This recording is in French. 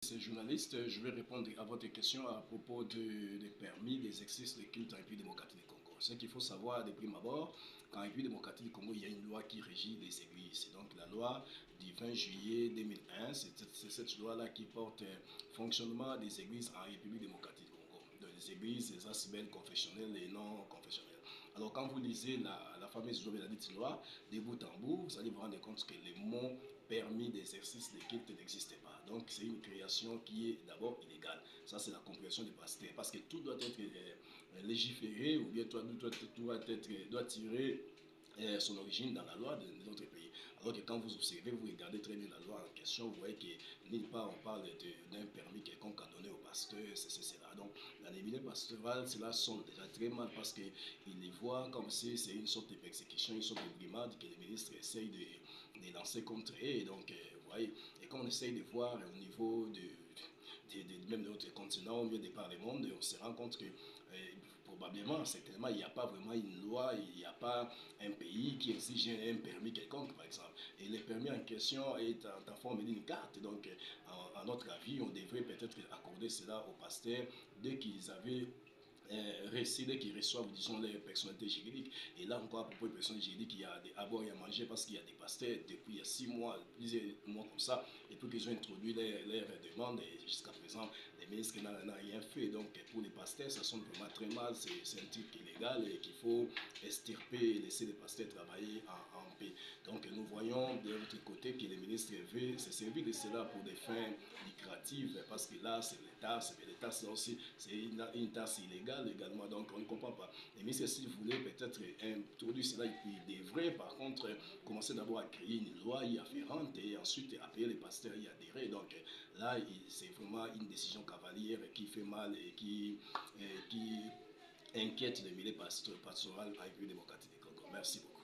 c'est journaliste. Je vais répondre à votre question à propos des permis des exercices de culte en République démocratique du Congo. Ce qu'il faut savoir de prime abord, qu'en République démocratique du Congo, il y a une loi qui régit les églises. C'est donc la loi du 20 juillet 2001. C'est cette loi-là qui porte fonctionnement des églises en République démocratique du Congo. Les églises, les assemblées confessionnelles et non confessionnelles. Alors quand vous lisez la fameuse loi de la dite loi, de bout en bout, vous allez vous rendre compte que les mots permis d'exercice de culte n'existait pas. Donc c'est une création qui est d'abord illégale. Ça c'est la compréhension du pasteur. Parce que tout doit être légiféré ou bien tout doit tirer son origine dans la loi de notre pays. Alors que quand vous observez, vous regardez très bien la loi en question, vous voyez que nulle part on parle d'un permis quelconque à donner au pasteur, c'est cela. Donc dans les milieux pastoraux, cela sonne déjà très mal parce qu'ils les voient comme si c'est une sorte de persécution, une sorte de brimade que les ministres essayent de lancer contre eux. Et donc, vous voyez, et quand on essaye de voir au niveau même de notre continent, au mieux des par le monde, on se rend compte que probablement, certainement, il n'y a pas vraiment une loi, il n'y a pas un pays qui exige un permis quelconque, par exemple. Et le permis en question est en forme d'une carte. Donc, à notre avis, on devrait peut-être accorder cela aux pasteurs dès qu'ils avaient dès qu'ils reçoivent, disons, les personnalités juridiques. Et là encore, à propos des personnalités juridiques, il y a à boire et à manger parce qu'il y a des pasteurs depuis il y a 6 mois, plusieurs mois comme ça, et puis qu'ils ont introduit leurs demandes et jusqu'à présent, les ministres n'ont rien fait. Donc, pour les pasteurs, ça sonne vraiment très mal. C'est un truc illégal et qu'il faut extirper et laisser les pasteurs travailler en paix. Donc, nous voyons de l'autre côté que les ministres veulent se servir de cela pour des fins lucratives parce que là, c'est l'État, c'est une taxe illégale également, donc on ne comprend pas. Et mais s'il voulait peut-être introduire cela, il devrait par contre commencer d'abord à créer une loi y afférente et ensuite appeler les pasteurs y adhérer. Donc là, c'est vraiment une décision cavalière qui fait mal et qui inquiète les milieux pastoraux en République démocratique du Congo. Merci beaucoup.